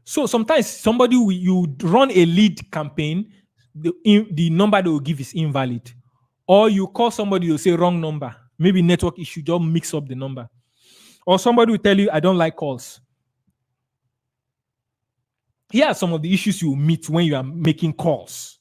So sometimes somebody will you run a lead campaign, the number they will give is invalid, or you call somebody, you say wrong number, maybe network issue, just mix up the number, or somebody will tell you I don't like calls. Here are some of the issues you will meet when you are making calls.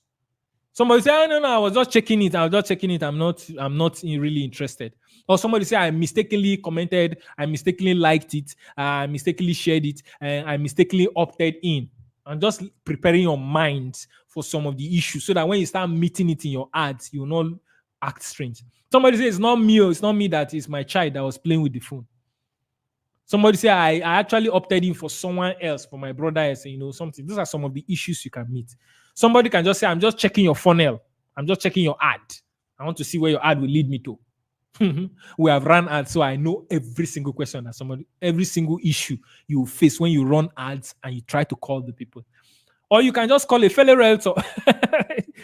Somebody say, oh, no, I was just checking it. I was just checking it. I'm not really interested. Or somebody say, I mistakenly commented, I mistakenly liked it, I mistakenly shared it, and I mistakenly opted in. And just preparing your mind for some of the issues so that when you start meeting it in your ads, you will not act strange. Somebody say, it's not me, it's not me, that is my child that was playing with the phone. Somebody say, I actually opted in for someone else, for my brother, something. Those are some of the issues you can meet. Somebody can just say, I'm just checking your funnel. I'm just checking your ad. I want to see where your ad will lead me to. We have run ads, so I know every single question that every single issue you face when you run ads and you try to call the people. Or you can just call a fellow realtor.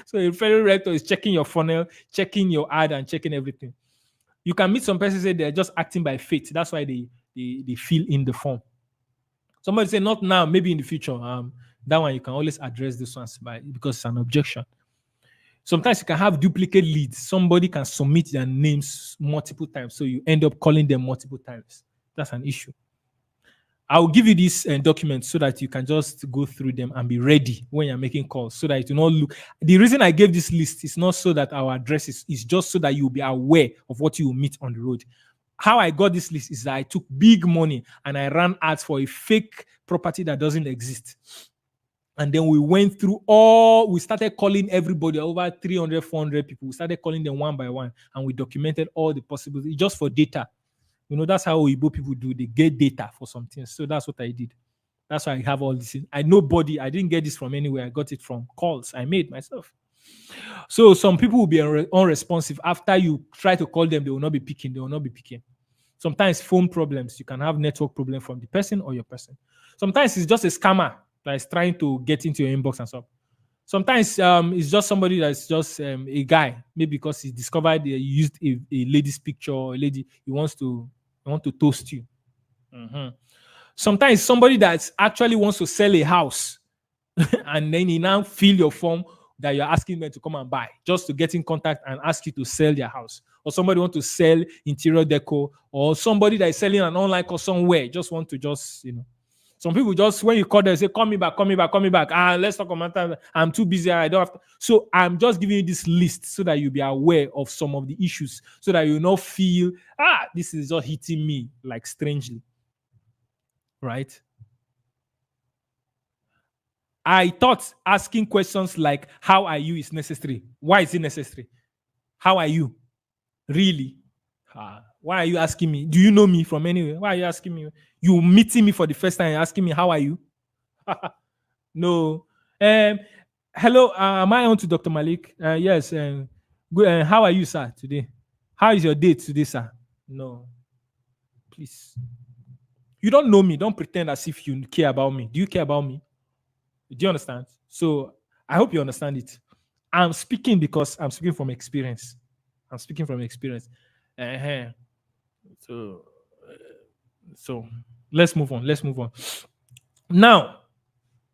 So a fellow realtor is checking your funnel, checking your ad, and checking everything. You can meet some person say they're just acting by faith. That's why they fill in the form. Somebody say not now, maybe in the future. That one you can always address this one because it's an objection. Sometimes you can have duplicate leads. Somebody can submit their names multiple times, so you end up calling them multiple times. That's an issue. I will give you these documents so that you can just go through them and be ready when you're making calls, so that it will not look. The reason I gave this list is not so that our address is just so that you'll be aware of what you will meet on the road. How I got this list is that I took big money and I ran ads for a fake property that doesn't exist. And then we started calling everybody, over 300, 400 people. We started calling them one by one, and we documented all the possibilities just for data. That's how Igbo people do. They get data for something. So that's what I did. That's why I have all this. I didn't get this from anywhere. I got it from calls I made myself. So some people will be unresponsive. After you try to call them, they will not be picking. Sometimes phone problems. You can have network problem from the person or your person. Sometimes it's just a scammer that is trying to get into your inbox and stuff. Sometimes it's just somebody that's just a guy, maybe because he discovered he used a lady's picture, or a lady, he want to toast you. Sometimes somebody that actually wants to sell a house and then he now fill your form that you're asking them to come and buy, just to get in contact and ask you to sell their house. Or somebody want to sell interior deco, or somebody that is selling an online course somewhere, just want to some people just, when you call them, say, call me back. Let's talk about that. I'm too busy. I don't have to. So I'm just giving you this list so that you'll be aware of some of the issues, so that you not feel, this is just hitting me like strangely. Right? I thought asking questions like, how are you is necessary. Why is it necessary? How are you? Really? Why are you asking me? Do you know me from anywhere? Why are you asking me? You meeting me for the first time, asking me, how are you? No. Hello, am I on to Dr. Malik? Yes. Good. How are you, sir, today? How is your day today, sir? No. Please. You don't know me. Don't pretend as if you care about me. Do you care about me? Do you understand? So I hope you understand it. I'm speaking because I'm speaking from experience. So let's move on.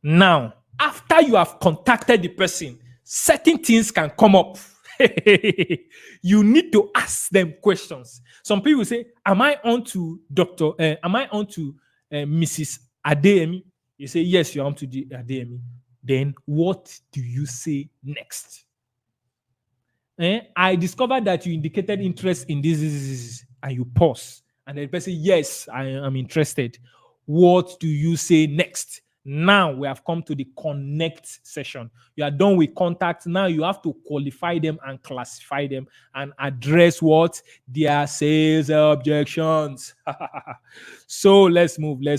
Now, after you have contacted the person, certain things can come up. You need to ask them questions. Some people say, am I on to Mrs. Adeyemi? You say, yes, you're on to the Adeyemi. Then what do you say next? I discovered that you indicated interest in this, and you pause. And the person, yes, I am interested. What do you say next? Now we have come to the connect session. You are done with contact. Now you have to qualify them and classify them and address what their sales objections. So let's move. There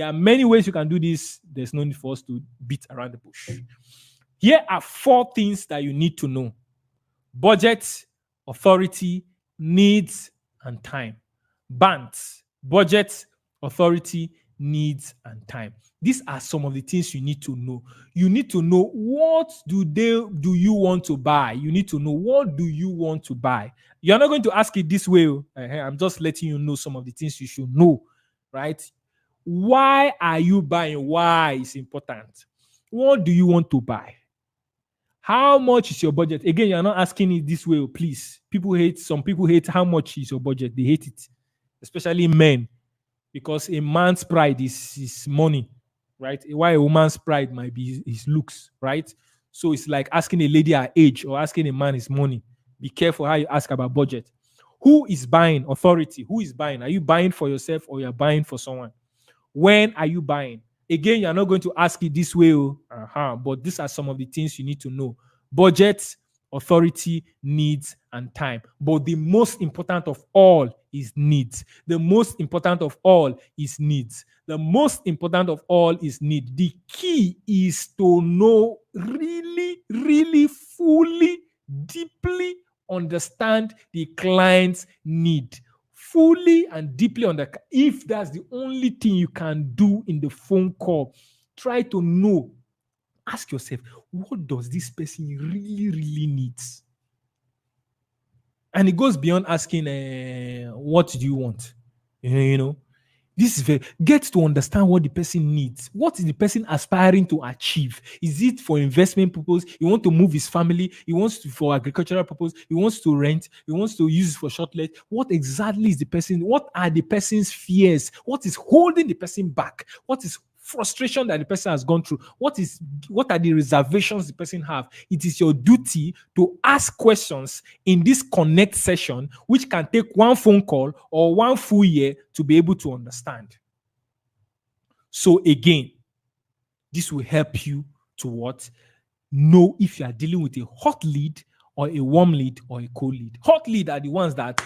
are many ways you can do this. There's no need for us to beat around the bush. Here are 4 things that you need to know: budget, authority, needs, and time. BANT: budget, authority, needs, and time. These are some of the things you need to know. You need to know, what do you want to buy? You need to know, what do you want to buy? You're not going to ask it this way. I'm just letting you know some of the things you should know, right? Why are you buying? Why is important? What do you want to buy? How much is your budget? Again, you're not asking it this way, please. Some people hate how much is your budget. They hate it, especially men, because a man's pride is money, right? Why a woman's pride might be his looks, right? So it's like asking a lady her age or asking a man his money. Be careful how you ask about budget. Who is buying? Authority. Who is buying? Are you buying for yourself or you're buying for someone? When are you buying? Again, you're not going to ask it this way, but these are some of the things you need to know. Budget, authority, needs, and time. But the most important of all is needs. The most important of all is needs. The most important of all is need. The key is to know really, really fully, deeply understand the client's need. Fully and deeply understand. If that's the only thing you can do in the phone call, try to know. Ask yourself, what does this person really, really needs? And it goes beyond asking, what do you want? This is get to understand what the person needs. What is the person aspiring to achieve? Is it for investment purpose? He wants to move his family. He wants to for agricultural purpose. He wants to rent. He wants to use it for short let. What exactly is the person? What are the person's fears? What is holding the person back? What is frustration that the person has gone through? What are the reservations the person have? It is your duty to ask questions in this connect session, which can take one phone call or one full year to be able to understand. So again, this will help you to what? Know if you are dealing with a hot lead or a warm lead or a cold lead. Hot lead are the ones that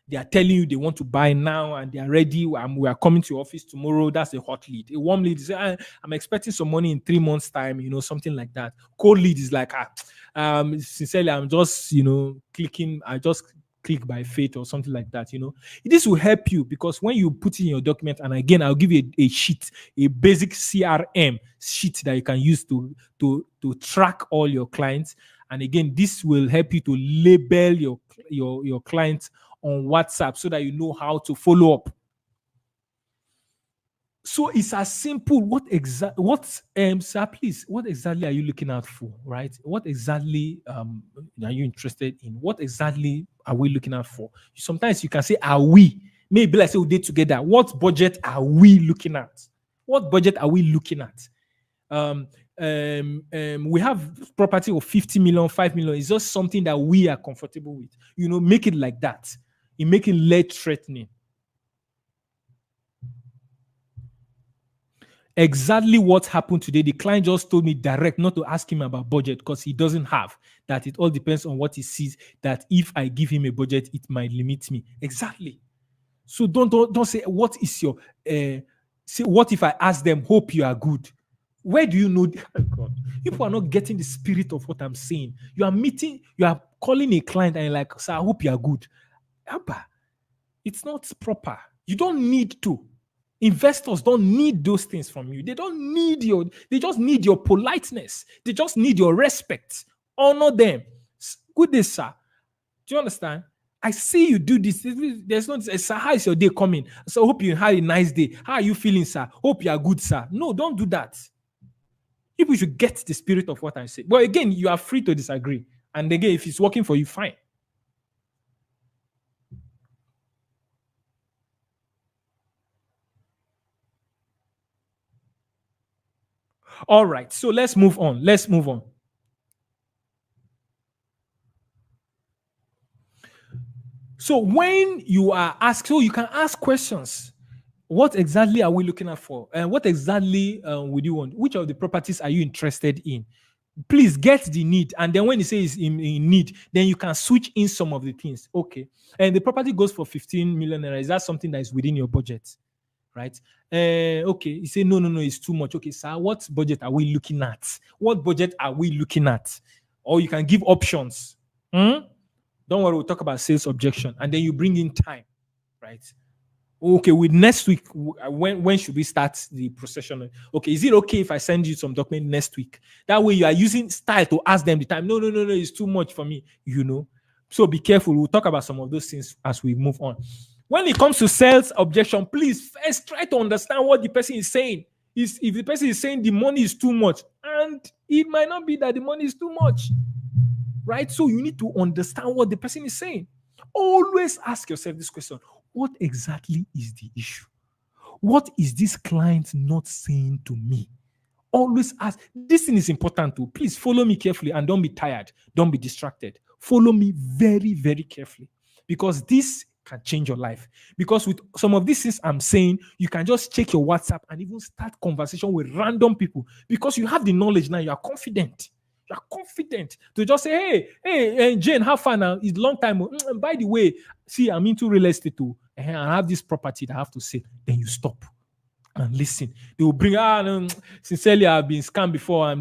they are telling you they want to buy now and they are ready. We are coming to your office tomorrow. That's a hot lead. A warm lead is, I'm expecting some money in 3 months' time, something like that. Cold lead is like, sincerely, I'm just, clicking. I just click by faith or something like that. This will help you because when you put in your document, and again, I'll give you a sheet, a basic CRM sheet that you can use to track all your clients. And again, this will help you to label your clients on WhatsApp so that you know how to follow up. So it's as simple. Sir, please, what exactly are you looking out for, right? What exactly are you interested in? What exactly are we looking out for? Sometimes you can say, are we? Maybe let's say we did together. What budget are we looking at? What budget are we looking at? We have property of 50 million, 5 million. It's just something that we are comfortable with. Make it like that. You make it less threatening. Exactly what happened today. The client just told me direct not to ask him about budget because he doesn't have. That it all depends on what he sees. That if I give him a budget, it might limit me. Exactly. So don't say what is your say what if I ask them, hope you are good. Where do you know? Oh God, people are not getting the spirit of what I'm saying. You are calling a client and you're like, sir, I hope you are good. Abba, it's not proper. You don't need to. Investors don't need those things from you. They don't need they just need your politeness. They just need your respect. Honor them. Good day, sir. Do you understand? I see you do this. There's no, sir, how is your day coming? So hope you had a nice day. How are you feeling, sir? Hope you are good, sir. No, don't do that. People should get the spirit of what I say. But again, you are free to disagree. And again, if it's working for you, fine. All right. So let's move on. So when you are asked, so you can ask questions. What exactly are we looking at for? And what exactly would you want? Which of the properties are you interested in? Please get the need. And then when you say is in need, then you can switch in some of the things. Okay. And the property goes for 15 million naira. Is that something that is within your budget? Right? Okay. You say, no, it's too much. Okay, sir, what budget are we looking at? What budget are we looking at? Or you can give options. Don't worry, we'll talk about sales objection. And then you bring in time, right? Okay, with next week, when should we start the procession? Okay, is it okay if I send you some document next week? That way you are using style to ask them the time. No, it's too much for me, So be careful. We'll talk about some of those things as we move on. When it comes to sales objection, please first try to understand what the person is saying. If the person is saying the money is too much, and it might not be that the money is too much, right? So you need to understand what the person is saying. Always ask yourself this question: what exactly is the issue? What is this client not saying to me? Always ask. This thing is important too. Please follow me carefully and don't be tired. Don't be distracted. Follow me very, very carefully, because this can change your life. Because with some of these things I'm saying, you can just check your WhatsApp and even start conversation with random people, because you have the knowledge now. You are confident. You are confident to just say, hey, Jane, how far now? It's a long time. By the way, see, I'm into real estate too. I have this property that I have to sell. Then you stop and listen. They will bring, sincerely, I've been scammed before.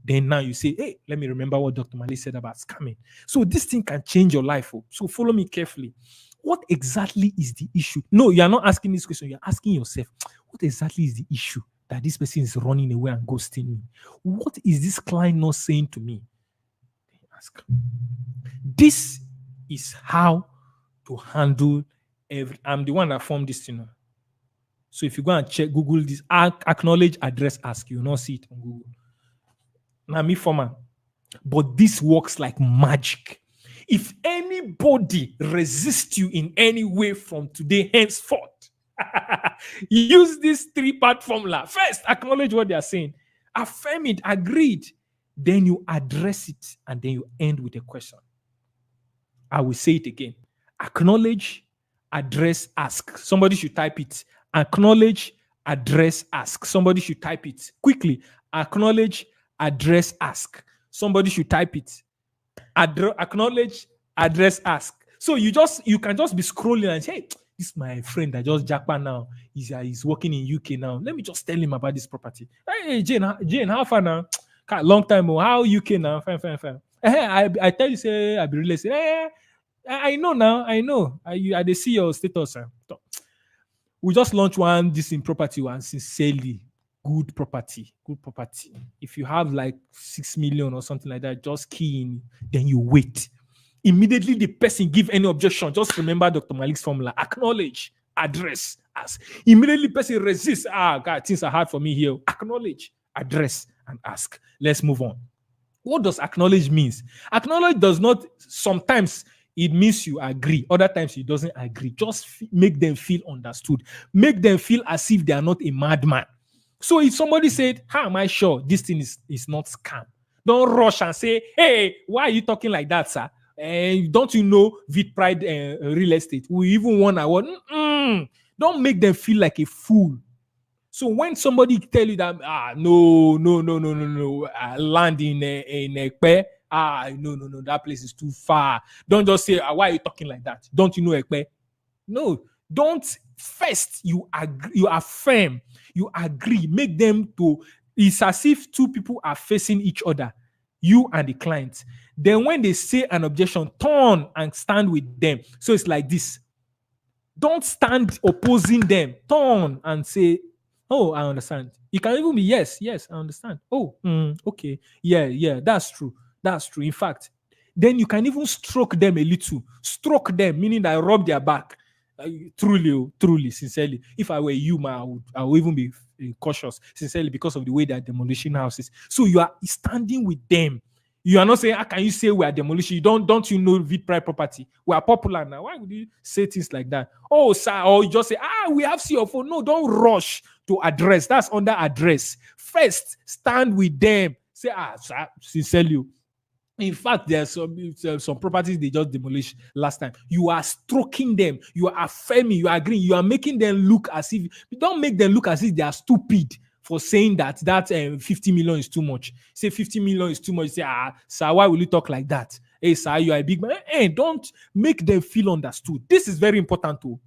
Then now you say, hey, let me remember what Dr. Mali said about scamming. So this thing can change your life. So follow me carefully. What exactly is the issue? No, you are not asking this question. You're asking yourself, what exactly is the issue that this person is running away and ghosting me? What is this client not saying to me? Ask. This is how to handle I'm the one that formed this thing. So if you go and check Google this, acknowledge, address, ask, you will not see it on Google. Now me former. But this works like magic. If anybody resists you in any way from today henceforth, use this 3-part formula. First, acknowledge what they are saying. Affirm it, agreed. Then you address it, and then you end with a question. I will say it again. Acknowledge, address, ask. Somebody should type it. Acknowledge, address, ask. Somebody should type it quickly. Acknowledge, address, ask. Somebody should type it. Acknowledge, address, ask. So you can just be scrolling and say, hey, this is my friend that just jackpot now. He's working in UK now. Let me just tell him about this property. Hey, Jane, how far now? Long time. How UK now? Fine. I tell you, say I be real estate. I know now. I know. I see your status. We just launched this in property one, sincerely. Good property. If you have like 6 million or something like that, just key in, then you wait. Immediately the person give any objection, just remember Dr. Malik's formula. Acknowledge, address, ask. Immediately person resists. God, things are hard for me here. Acknowledge, address, and ask. Let's move on. What does acknowledge means? Acknowledge does not, sometimes it means you agree. Other times it doesn't agree. Just make them feel understood. Make them feel as if they are not a madman. So if somebody said, how am I sure this thing is not scam? Don't rush and say, hey, why are you talking like that, sir? Don't you know VitPride real estate? We even won award. Don't make them feel like a fool. So when somebody tell you that, no, land in Ekpe, no, that place is too far. Don't just say, why are you talking like that? Don't you know Ekpe? No, don't. First, you agree, you affirm, you agree, make them to, it's as if two people are facing each other, you and the client. Then when they say an objection, turn and stand with them. So it's like this. Don't stand opposing them. Turn and say, oh, I understand. It can even be, yes, I understand. Oh, okay. Yeah, that's true. In fact, then you can even stroke them a little. Stroke them, meaning that rub their back. Truly, sincerely. If I were you, I would even be cautious, sincerely, because of the way they are demolishing houses. So you are standing with them. You are not saying, how can you say we are demolishing? Don't you know VitPride property? We are popular now. Why would you say things like that? Oh, sir, or you just say, we have CFO. No, don't rush to address. That's under address. First, stand with them. Say, sir, sincerely. In fact, there are some properties they just demolished last time. You are stroking them. You are affirming. You are agreeing. You are making them look as if, don't make them look as if they are stupid for saying that 50 million is too much. Say 50 million is too much. Say, sir, why will you talk like that? Hey, sir, you are a big man. Hey, don't make them feel understood. This is very important too.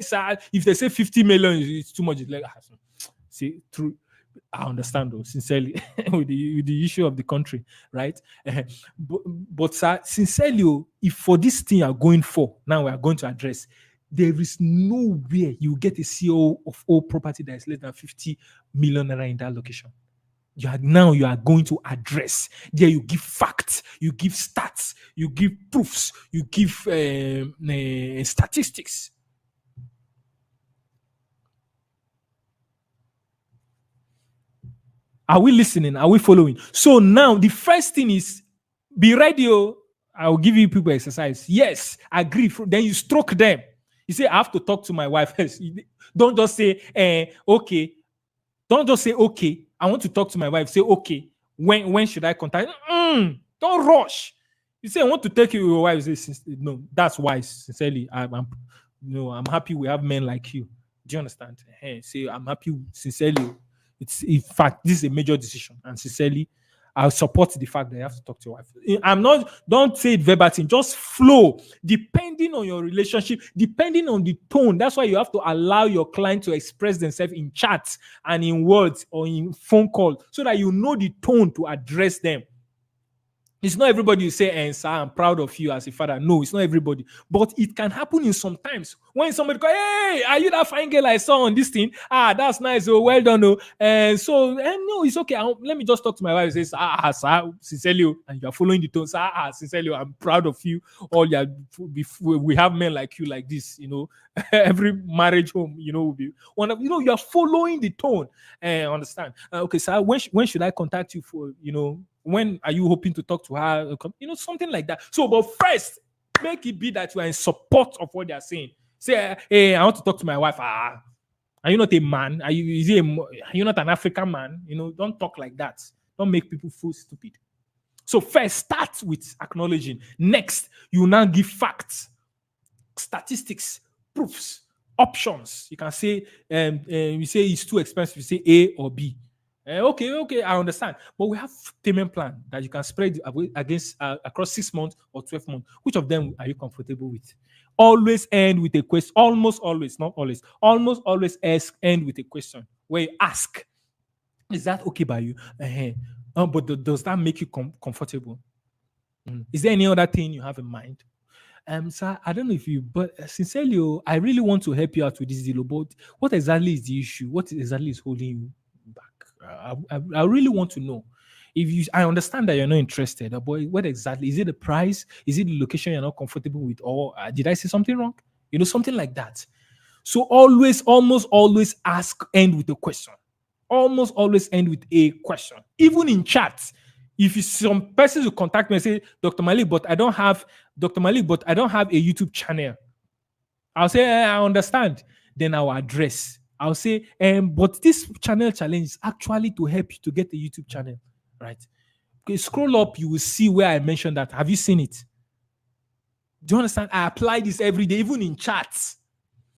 Sir, if they say 50 million is too much, it's like, see, true. I understand though, sincerely, with the issue of the country, right? But sir, sincerely, if for this thing you are going for, now we are going to address, there is nowhere you get a CEO of all property that is less than 50 million naira in that location. You are going to address. There you give facts, you give stats, you give proofs, you give statistics. Are we listening? Are we following? So now the first thing is be ready. I'll give you people exercise. Yes, agree. Then you stroke them. You say, I have to talk to my wife. Don't just say, okay. Don't just say, okay. I want to talk to my wife. Say, okay. When should I contact? Don't rush. You say, I want to take you with your wife. Say, no, that's wise. Sincerely, I'm happy we have men like you. Do you understand? Say, I'm happy. Sincerely, it's in fact this is a major decision, and sincerely, I'll support the fact that you have to talk to your wife. Don't say it verbatim, just flow. Depending on your relationship, depending on the tone. That's why you have to allow your client to express themselves in chats and in words or in phone call so that you know the tone to address them. It's not everybody you say, sir, I'm proud of you as a father. No, it's not everybody. But it can happen in sometimes when somebody goes, hey, are you that fine girl I saw on this thing? That's nice. Oh, well done. No, it's okay. Let me just talk to my wife and say, sir, sincerely, and you're following the tone. Sir, sincerely, I'm proud of you. We have men like you like this, every marriage home, will be one of, you're following the tone. Understand? Okay, sir, when should I contact you for, when are you hoping to talk to her? Something like that. So, but first, make it be that you are in support of what they are saying. Say, hey, I want to talk to my wife. Are you not a man? Are you not an African man? Don't talk like that. Don't make people feel stupid. So first, start with acknowledging. Next, you now give facts, statistics, proofs, options. You can say, you say it's too expensive. You say A or B. Okay, I understand. But we have payment plan that you can spread against across 6 months or 12 months. Which of them are you comfortable with? Always end with a question. Almost always, not always. Almost always end with a question where you ask, is that okay by you? But does that make you comfortable? Is there any other thing you have in mind? Sir, I don't know if you, but sincerely, I really want to help you out with this deal. But what exactly is the issue? What exactly is holding you back? I really want to know. I understand that you're not interested, but what exactly is it? The price? Is it the location you're not comfortable with, or did I say something wrong? Something like that. So almost always end with a question. Almost always end with a question. Even in chats, if some persons will contact me and say, Dr. Malik, but I don't have a YouTube channel. I'll say, I understand. Then I'll address. I'll say, but this channel challenge is actually to help you to get a YouTube channel, right? Okay, scroll up, you will see where I mentioned that. Have you seen it? Do you understand? I apply this every day, even in chats.